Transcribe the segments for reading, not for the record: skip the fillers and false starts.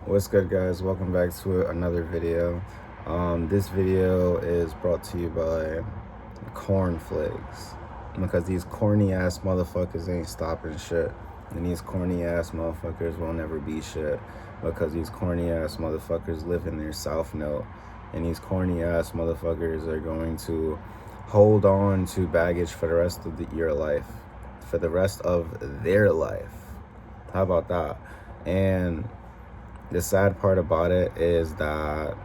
What's good, guys? Welcome back to another video. This video is brought to you by cornflakes, because these corny ass motherfuckers ain't stopping shit, and these corny ass motherfuckers will never be shit, because these corny ass motherfuckers live in their South Note, and these corny ass motherfuckers are going to hold on to baggage for the rest of your life, for the rest of their life. How about that? And the sad part about it is that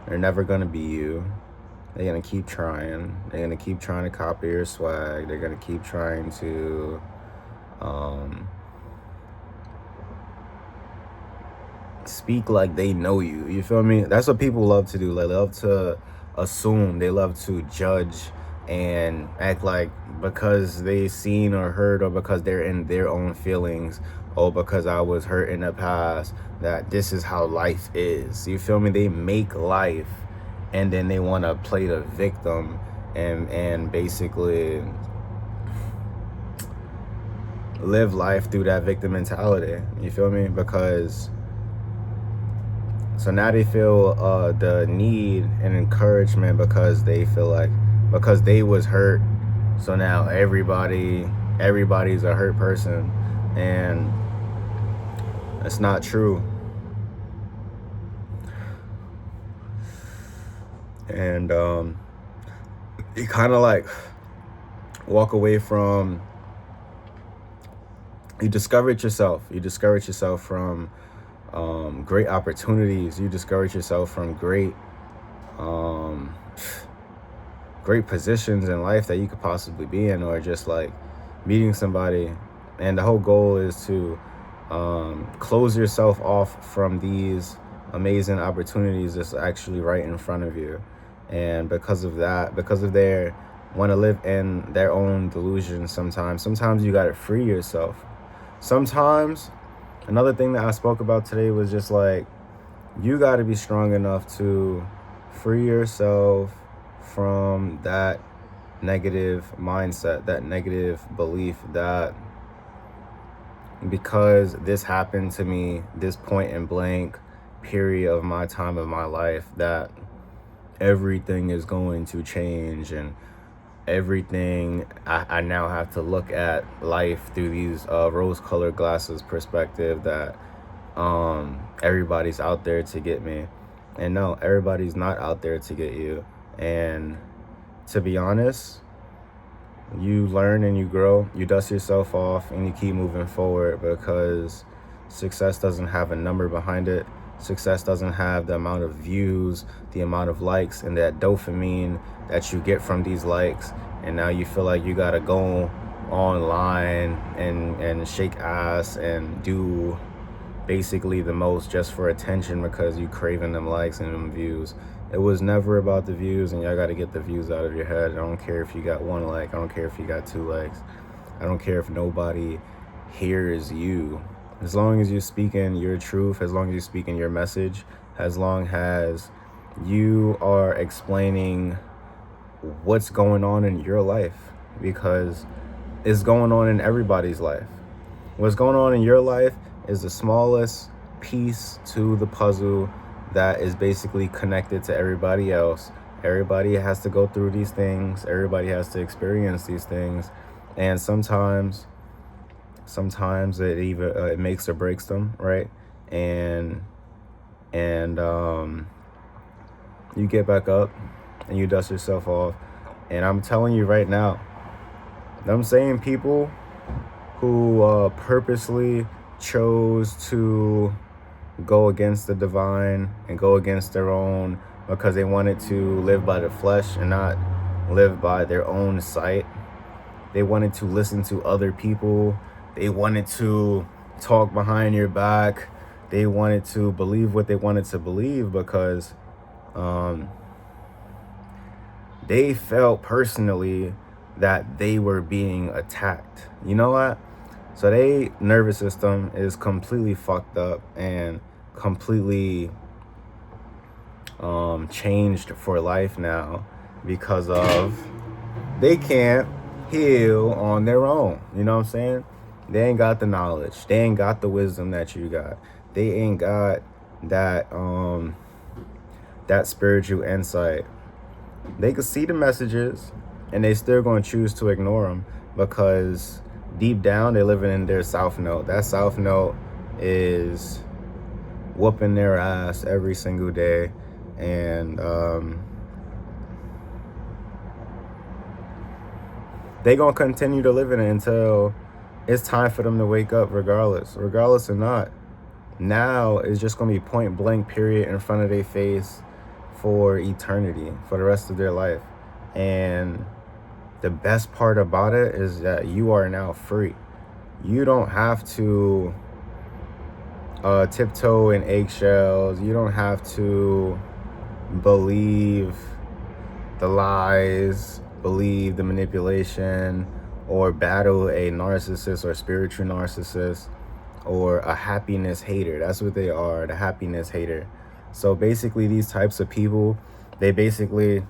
they're never gonna be you. They're gonna keep trying. They're gonna keep trying to copy your swag. They're gonna keep trying to speak like they know you. You feel me? That's what people love to do. They love to assume. They love to judge and act like because they seen or heard, or because they're in their own feelings, or because I was hurt in the past, that this is how life is. You feel me? They make life, and then they want to play the victim and basically live life through that victim mentality. You feel me? Because so now they feel the need and encouragement because they feel like, because they was hurt, so now everybody's a hurt person, and that's not true. And you kind of like walk away from, you discourage yourself from great opportunities. You discourage yourself from great positions in life that you could possibly be in, or just like meeting somebody. And the whole goal is to close yourself off from these amazing opportunities that's actually right in front of you. And because of that, because of their want to live in their own delusion, sometimes you got to free yourself. Sometimes another thing that I spoke about today was just like, you got to be strong enough to free yourself from that negative mindset, that negative belief that because this happened to me, this point in blank period of my time of my life, that everything is going to change, and everything, I now have to look at life through these rose-colored glasses perspective, that everybody's out there to get me. And no, everybody's not out there to get you. And to be honest, you learn and you grow, you dust yourself off, and you keep moving forward, because success doesn't have a number behind it. Success doesn't have the amount of views, the amount of likes, and that dopamine that you get from these likes. And now you feel like you gotta go online and shake ass and do basically the most just for attention, because you craving them likes and them views. It was never about the views, and y'all got to get the views out of your head. I don't care if you got 1 like. I don't care if you got 2 likes. I don't care if nobody hears you. As long as you're speaking your truth, as long as you're speaking your message, as long as you are explaining what's going on in your life, because it's going on in everybody's life. What's going on in your life is the smallest piece to the puzzle that is basically connected to everybody else. Everybody has to go through these things. Everybody has to experience these things. And sometimes it even it makes or breaks them, right? And you get back up and you dust yourself off. And I'm telling you right now, them same people who purposely chose to go against the divine and go against their own, because they wanted to live by the flesh and not live by their own sight. They wanted to listen to other people. They wanted to talk behind your back. They wanted to believe what they wanted to believe, because they felt personally that they were being attacked. You know what? So their nervous system is completely fucked up and completely changed for life now, because of they can't heal on their own. You know what I'm saying? They ain't got the knowledge. They ain't got the wisdom that you got. They ain't got that that spiritual insight. They could see the messages and they still gonna choose to ignore them because deep down they're living in their south node. That south node is whooping their ass every single day, and they gonna continue to live in it until it's time for them to wake up, regardless or not. Now it's just gonna be point blank period in front of their face for eternity, for the rest of their life. And the best part about it is that you are now free. You don't have to tiptoe in eggshells. You don't have to believe the lies, believe the manipulation, or battle a narcissist or spiritual narcissist or a happiness hater. That's what they are, the happiness hater. So basically these types of people, they basically,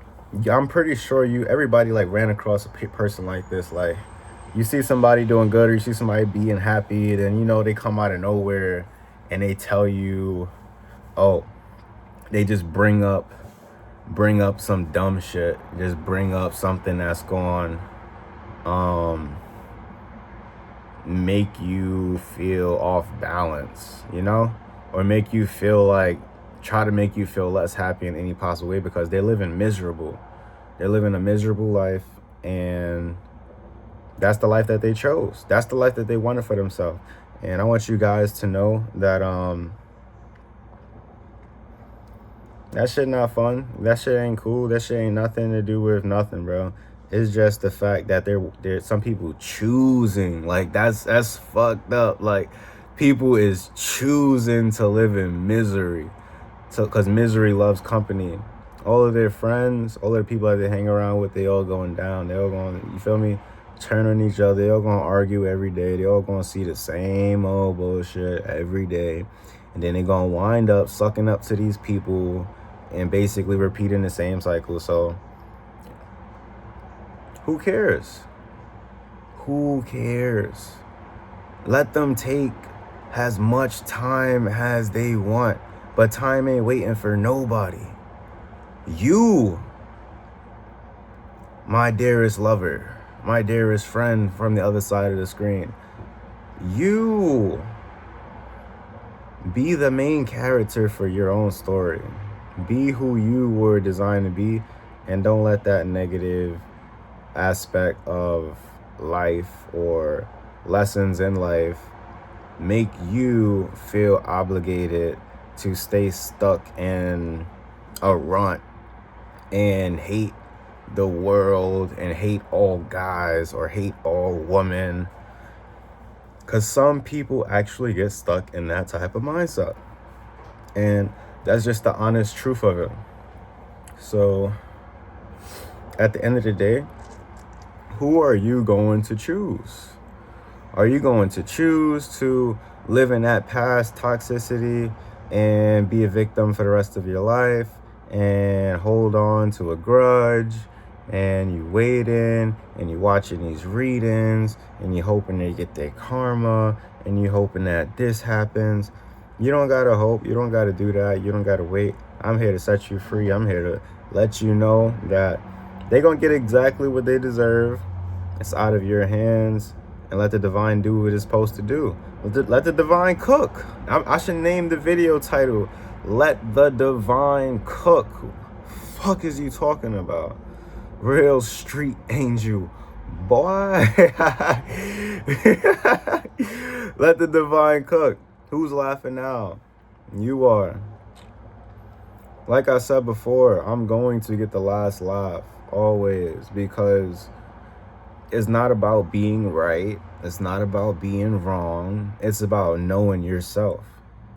I'm pretty sure everybody like ran across a person like this. Like, you see somebody doing good or you see somebody being happy, then you know they come out of nowhere and they tell you, oh, they just bring up some dumb shit, just bring up something that's going make you feel off balance, you know, or make you feel like, try to make you feel less happy in any possible way, because they're living a miserable life, and that's the life that they chose. That's the life that they wanted for themselves. And I want you guys to know that that shit not fun. That shit ain't cool. That shit ain't nothing to do with nothing, bro. It's just the fact that there's some people choosing. Like, that's fucked up. Like, people is choosing to live in misery. So, because misery loves company. All of their friends, all of the people that they hang around with, they all going down. They all going, you feel me? Turn on each other. They all gonna argue every day. They all gonna see the same old bullshit every day. And then they gonna wind up sucking up to these people and basically repeating the same cycle. So who cares? Who cares? Let them take as much time as they want, but time ain't waiting for nobody. You, my dearest lover, my dearest friend from the other side of the screen, you be the main character for your own story. Be who you were designed to be, and don't let that negative aspect of life or lessons in life make you feel obligated to stay stuck in a rut and hate the world and hate all guys or hate all women, because some people actually get stuck in that type of mindset, and that's just the honest truth of it. So at the end of the day, who are you going to choose? Are you going to choose to live in that past toxicity and be a victim for the rest of your life and hold on to a grudge, and you waiting and you watching these readings and you hoping they get their karma and you hoping that this happens? You don't gotta hope. You don't gotta do that. You don't gotta wait. I'm here to set you free. I'm here to let you know that they're gonna get exactly what they deserve. It's out of your hands, and let the divine do what it's supposed to do. Let the divine cook. I should name the video title, Let the Divine Cook. Fuck is you talking about? Real street angel, boy. Let the divine cook. Who's laughing now? You are. Like I said before, I'm going to get the last laugh always, because it's not about being right. It's not about being wrong. It's about knowing yourself.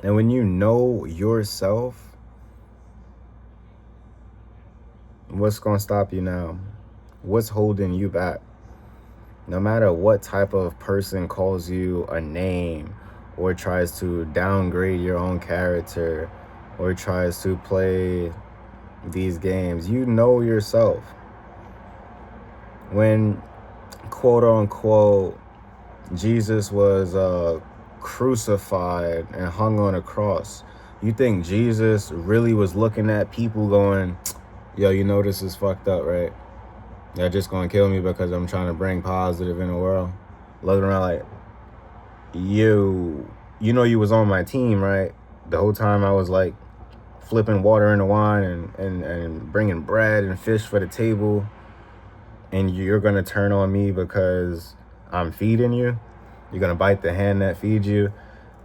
And when you know yourself, what's going to stop you now? What's holding you back? No matter what type of person calls you a name or tries to downgrade your own character or tries to play these games, you know yourself. When quote unquote Jesus was crucified and hung on a cross. You think Jesus really was looking at people going, yo, you know this is fucked up, right? Y'all just gonna kill me because I'm trying to bring positive in the world? Looking around like, you know you was on my team, right? The whole time I was like flipping water into wine and bringing bread and fish for the table, and you're gonna turn on me because I'm feeding you? You're gonna bite the hand that feeds you?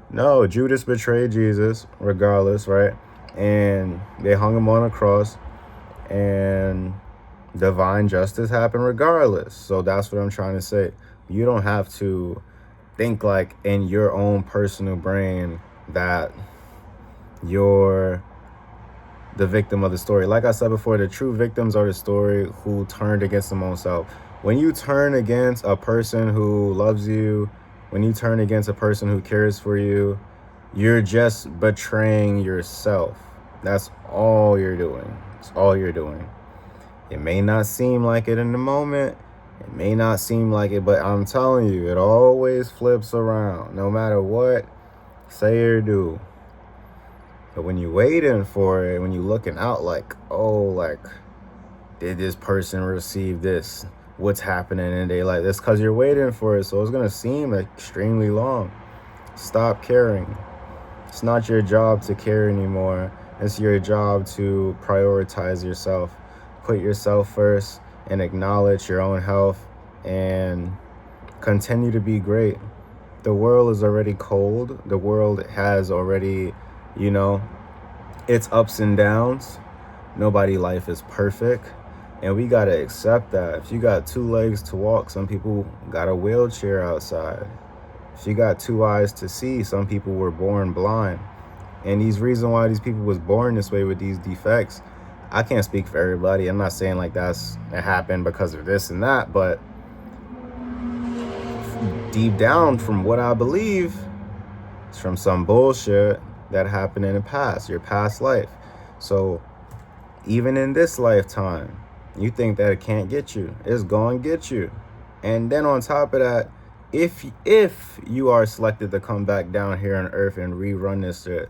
No, Judas betrayed Jesus regardless, right? And they hung him on a cross, and divine justice happened regardless. So that's what I'm trying to say. You don't have to think like in your own personal brain that you're the victim of the story. Like I said before, the true victims are the story who turned against their own self. When you turn against a person who loves you, when you turn against a person who cares for you, you're just betraying yourself. That's all you're doing. It's all you're doing. It may not seem like it in the moment. It may not seem like it, but I'm telling you, it always flips around, no matter what, say or do. But when you're waiting for it, when you're looking out like, oh, like, did this person receive this? What's happening in their life? That's because you're waiting for it, so it's going to seem extremely long. Stop caring. It's not your job to care anymore. It's your job to prioritize yourself. Put yourself first and acknowledge your own health and continue to be great. The world is already cold. The world has already, its ups and downs. Nobody's life is perfect. And we got to accept that. If you got 2 legs to walk, some people got a wheelchair outside. If you got 2 eyes to see, some people were born blind. And these reasons why these people was born this way with these defects, I can't speak for everybody. I'm not saying like it happened because of this and that, but deep down from what I believe, it's from some bullshit that happened in the past, your past life. So even in this lifetime, you think that it can't get you. It's going to get you. And then on top of that, if you are selected to come back down here on Earth and rerun this shit,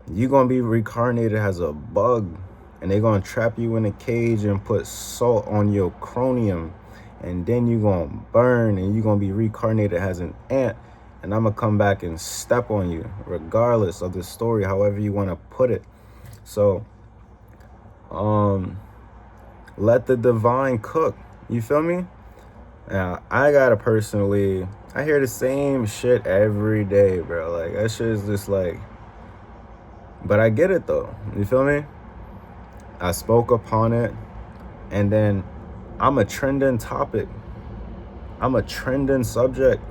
you're going to be reincarnated as a bug. And they're going to trap you in a cage and put salt on your cranium. And then you're going to burn and you're going to be reincarnated as an ant. And I'm going to come back and step on you, regardless of the story, however you want to put it. So, let the divine cook. You feel me? Now, I hear the same shit every day, bro. Like, that shit is just like, but I get it though. You feel me? I spoke upon it, and then I'm a trending topic. I'm a trending subject.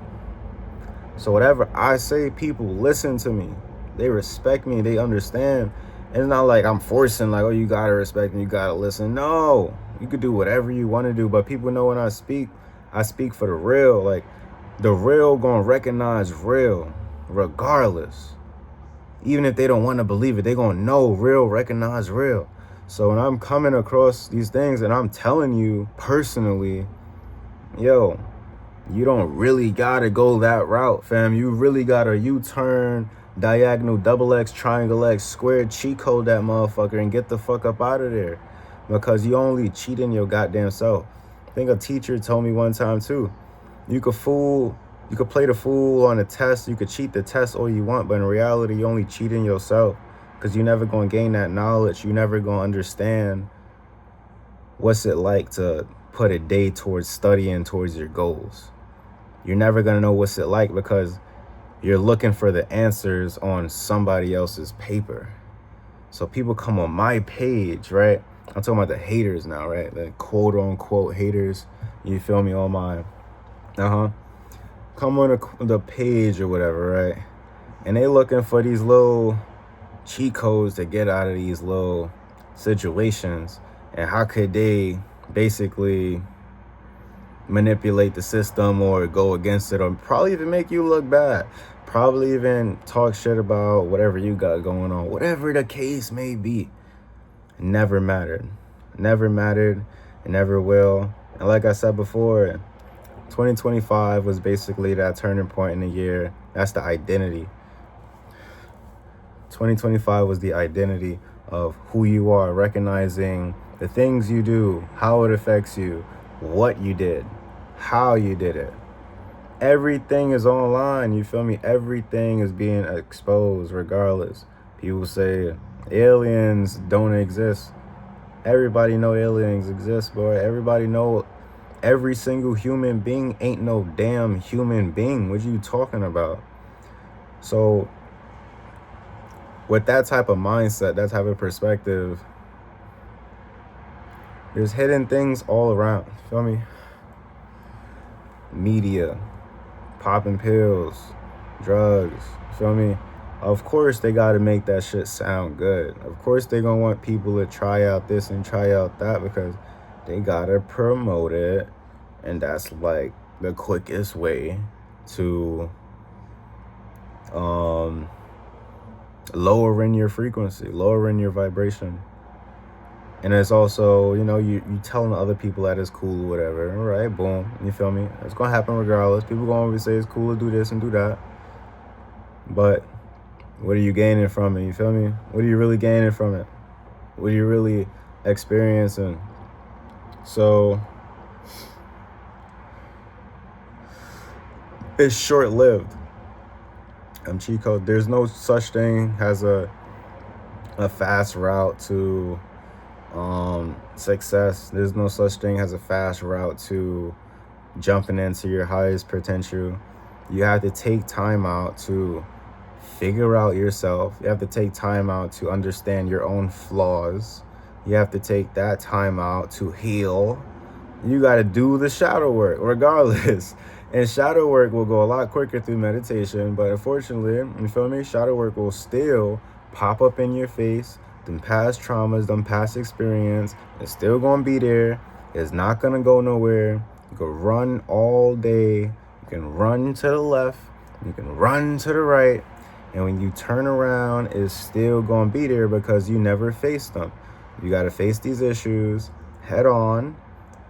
So whatever I say, people listen to me. They respect me. They understand. It's not like I'm forcing, like, oh, you gotta respect me, you gotta listen. No, you could do whatever you want to do, but people know when I speak for the real. Like, the real gonna recognize real, regardless. Even if they don't want to believe it, they gonna know real, recognize real. So when I'm coming across these things and I'm telling you personally, yo, you don't really gotta go that route, fam. You really gotta U-turn, diagonal, double X, triangle X, square, cheat code that motherfucker and get the fuck up out of there. Because you only cheating your goddamn self. I think a teacher told me one time too, you could play the fool on a test, you could cheat the test all you want, but in reality, you only cheating yourself. Because you're never going to gain that knowledge. You're never going to understand what's it like to put a day towards studying towards your goals. You're never going to know what's it like because you're looking for the answers on somebody else's paper. So people come on my page, right? I'm talking about the haters now, right? The quote unquote haters. You feel me? On my, come on the page or whatever, right? And they looking for these little cheat codes to get out of these little situations, and how could they basically manipulate the system or go against it, or probably even make you look bad, probably even talk shit about whatever you got going on, whatever the case may be. Never mattered, and never will. And like I said before, 2025 was basically that turning point in the year. That's the identity. 2025 was the identity of who you are, recognizing the things you do, how it affects you, what you did, how you did it. Everything is online, you feel me? Everything is being exposed regardless. People say aliens don't exist. Everybody know aliens exist, boy. Everybody know every single human being ain't no damn human being. What are you talking about? So with that type of mindset, that type of perspective, there's hidden things all around. Feel me? Media, popping pills, drugs. Feel me? Of course they got to make that shit sound good. Of course they gonna want people to try out this and try out that because they gotta promote it, and that's like the quickest way to lowering your frequency, lowering your vibration. And it's also, you telling other people that it's cool or whatever. All right, boom. You feel me? It's going to happen regardless. People going to always say it's cool to do this and do that. But what are you gaining from it? You feel me? What are you really gaining from it? What are you really experiencing? So it's short-lived. Chico, there's no such thing as a fast route to success. There's no such thing as a fast route to jumping into your highest potential. You have to take time out to figure out yourself. You have to take time out to understand your own flaws. You have to take that time out to heal. You got to do the shadow work regardless. And shadow work will go a lot quicker through meditation, but unfortunately, you feel me? Shadow work will still pop up in your face. Them past traumas, them past experience, it's still gonna be there. It's not gonna go nowhere. You can run all day. You can run to the left. You can run to the right. And when you turn around, it's still gonna be there because you never faced them. You gotta face these issues head on,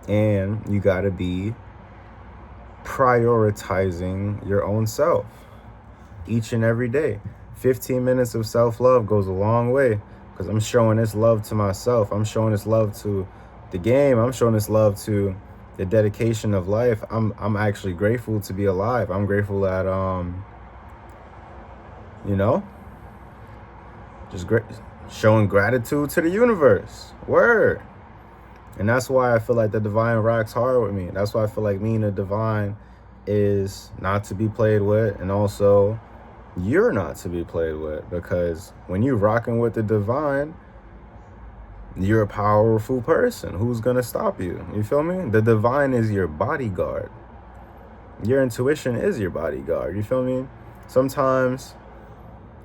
and you gotta be prioritizing your own self each and every day. 15 minutes of self-love goes a long way. Because I'm showing this love to myself. I'm showing this love to the game. I'm showing this love to the dedication of life. I'm actually grateful to be alive. I'm grateful that just showing gratitude to the universe. Word. And that's why I feel like the divine rocks hard with me. That's why I feel like me and the divine is not to be played with, and also you're not to be played with, because when you're rocking with the divine, you're a powerful person. Who's gonna stop you? You feel me? The divine is your bodyguard. Your intuition is your bodyguard. You feel me? Sometimes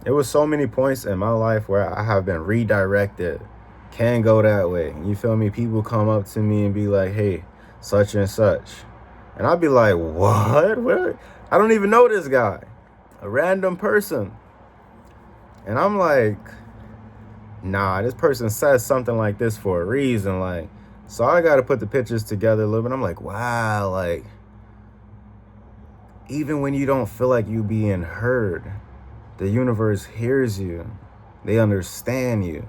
it was so many points in my life where I have been redirected. Can't go that way. You feel me? People come up to me and be like, hey, such and such. And I'll be like, what? What? I don't even know this guy. A random person. And I'm like, nah, this person says something like this for a reason. Like, so I got to put the pictures together a little bit. I'm like, wow, like, even when you don't feel like you being heard, the universe hears you. They understand you,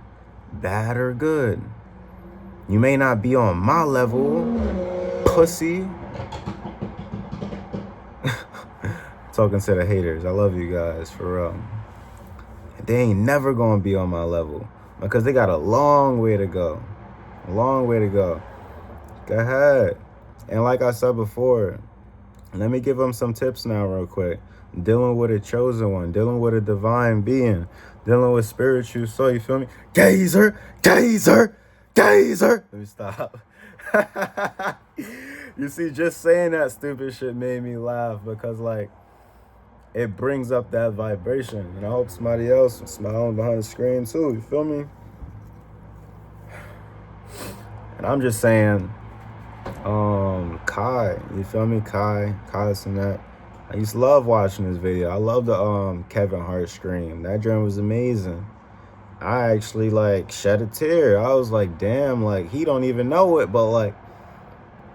bad or good. You may not be on my level, pussy. Talking to the haters. I love you guys, for real. They ain't never gonna be on my level because they got a long way to go. A long way to go. Go ahead. And like I said before, let me give them some tips now real quick. Dealing with a chosen one, dealing with a divine being, dealing with spiritual soul, you feel me? Gazer, gazer, gazer. Let me stop. You see, just saying that stupid shit made me laugh because, like, it brings up that vibration. And I hope somebody else is smiling behind the screen too, you feel me? And I'm just saying, Kai, you feel me? Kai and that. I used to love watching this video. I love the Kevin Hart scream. That dream was amazing. I actually like shed a tear. I was like, damn, like he don't even know it, but like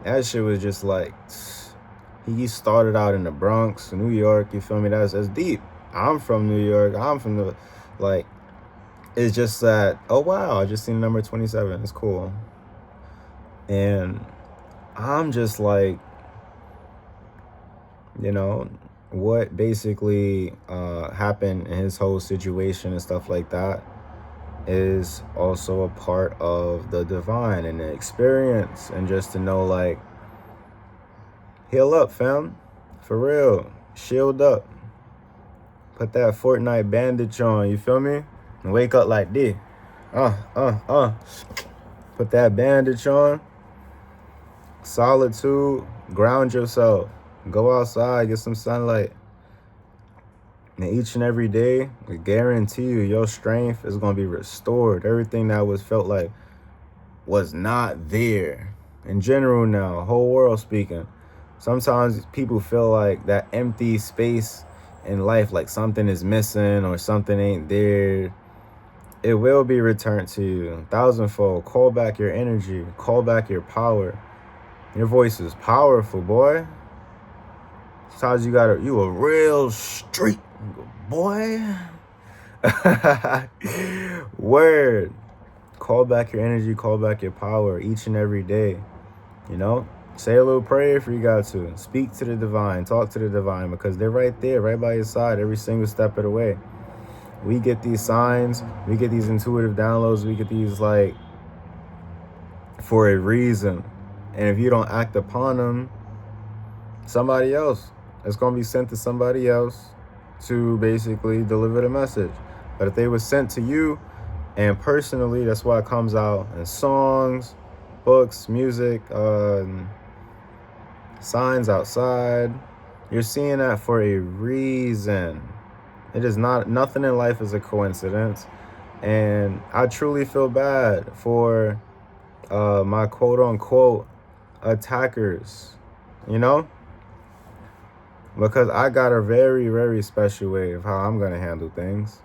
that shit was just like He started out in the Bronx, New York. You feel me? That's deep. I'm from New York. I'm from the, like, it's just that, oh wow, I just seen number 27. It's cool. And I'm just like, you know, what basically happened in his whole situation and stuff like that is also a part of the divine and the experience, and just to know, like, heal up, fam, for real, shield up, put that Fortnite bandage on, you feel me, and wake up like this, put that bandage on, solitude, ground yourself, go outside, get some sunlight. And each and every day, I guarantee you, your strength is going to be restored. Everything that was felt like was not there. In general now, whole world speaking. Sometimes people feel like that empty space in life, like something is missing or something ain't there. It will be returned to you thousandfold. Call back your energy. Call back your power. Your voice is powerful, boy. Sometimes you a real street boy. Word. Call back your energy, call back your power each and every day. You know, say a little prayer if you got to. Speak to the divine, talk to the divine, because they're right there, right by your side, every single step of the way. We get these signs, we get these intuitive downloads, we get these, like, for a reason. And if you don't act upon them, somebody else, it's going to be sent to somebody else to basically deliver the message. But if they were sent to you, and personally, that's why it comes out in songs, books, music, signs outside. You're seeing that for a reason. It is not, nothing in life is a coincidence. And I truly feel bad for my quote unquote attackers, you know? Because I got a very, very special way of how I'm going to handle things.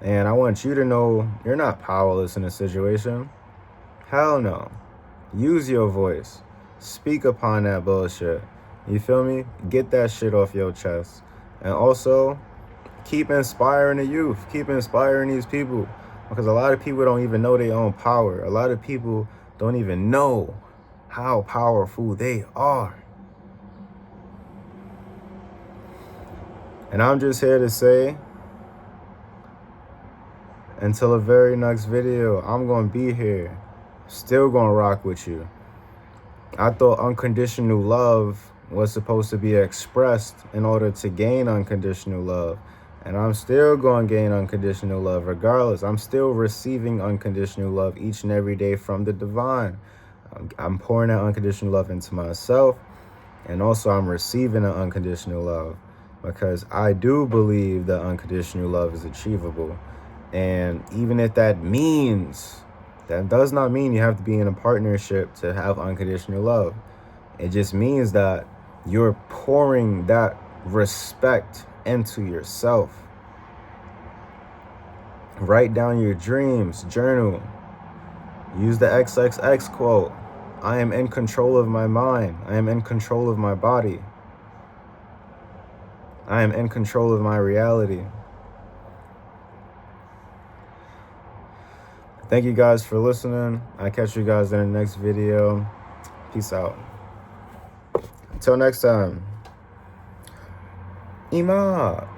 And I want you to know you're not powerless in a situation. Hell no. Use your voice. Speak upon that bullshit. You feel me? Get that shit off your chest. And also, keep inspiring the youth. Keep inspiring these people. Because a lot of people don't even know their own power. A lot of people don't even know how powerful they are. And I'm just here to say, until the very next video, I'm going to be here. Still going to rock with you. I thought unconditional love was supposed to be expressed in order to gain unconditional love. And I'm still going to gain unconditional love regardless. I'm still receiving unconditional love each and every day from the divine. I'm pouring that unconditional love into myself. And also I'm receiving an unconditional love. Because I do believe that unconditional love is achievable. And even if that means, that does not mean you have to be in a partnership to have unconditional love. It just means that you're pouring that respect into yourself. Write down your dreams, journal. Use the XXX quote. I am in control of my mind. I am in control of my body. I am in control of my reality. Thank you guys for listening. I'll catch you guys in the next video. Peace out. Until next time. Ima.